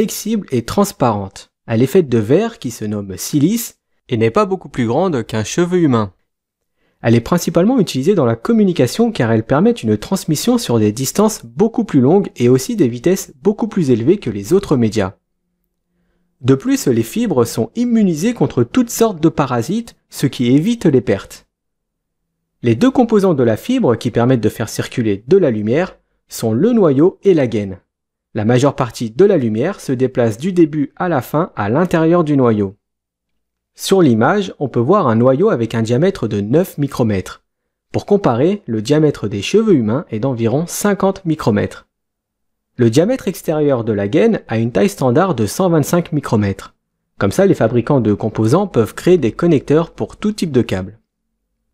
flexible et transparente. Elle est faite de verre qui se nomme silice et n'est pas beaucoup plus grande qu'un cheveu humain. Elle est principalement utilisée dans la communication car elle permet une transmission sur des distances beaucoup plus longues et aussi des vitesses beaucoup plus élevées que les autres médias. De plus, les fibres sont immunisées contre toutes sortes de parasites, ce qui évite les pertes. Les deux composants de la fibre qui permettent de faire circuler de la lumière sont le noyau et la gaine. La majeure partie de la lumière se déplace du début à la fin à l'intérieur du noyau. Sur l'image, on peut voir un noyau avec un diamètre de 9 micromètres. Pour comparer, le diamètre des cheveux humains est d'environ 50 micromètres. Le diamètre extérieur de la gaine a une taille standard de 125 micromètres. Comme ça, les fabricants de composants peuvent créer des connecteurs pour tout type de câble.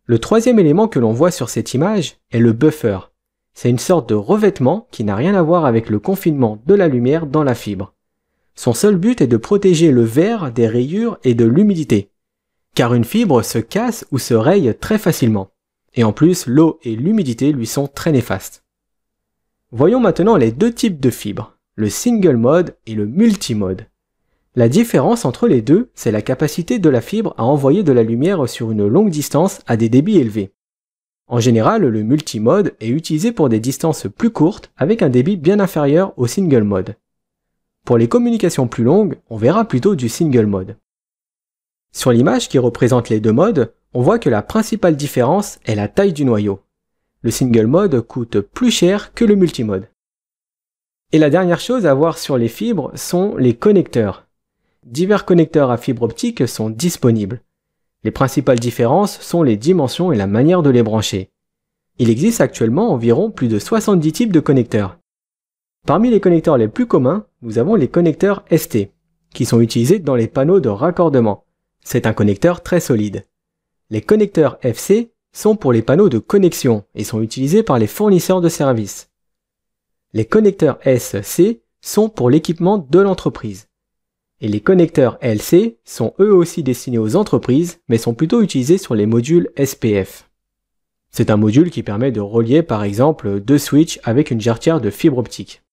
Le troisième élément que l'on voit sur cette image est le buffer. C'est une sorte de revêtement qui n'a rien à voir avec le confinement de la lumière dans la fibre. Son seul but est de protéger le verre des rayures et de l'humidité, car une fibre se casse ou se raye très facilement. Et en plus, l'eau et l'humidité lui sont très néfastes. Voyons maintenant les deux types de fibres, le single mode et le multimode. La différence entre les deux, c'est la capacité de la fibre à envoyer de la lumière sur une longue distance à des débits élevés. En général, le multimode est utilisé pour des distances plus courtes avec un débit bien inférieur au single mode. Pour les communications plus longues, on verra plutôt du single mode. Sur l'image qui représente les deux modes, on voit que la principale différence est la taille du noyau. Le single mode coûte plus cher que le multimode. Et la dernière chose à voir sur les fibres sont les connecteurs. Divers connecteurs à fibre optique sont disponibles. Les principales différences sont les dimensions et la manière de les brancher. Il existe actuellement environ plus de 70 types de connecteurs. Parmi les connecteurs les plus communs, nous avons les connecteurs ST, qui sont utilisés dans les panneaux de raccordement. C'est un connecteur très solide. Les connecteurs FC sont pour les panneaux de connexion et sont utilisés par les fournisseurs de services. Les connecteurs SC sont pour l'équipement de l'entreprise. Et les connecteurs LC sont eux aussi destinés aux entreprises, mais sont plutôt utilisés sur les modules SPF. C'est un module qui permet de relier par exemple deux switches avec une jarretière de fibre optique.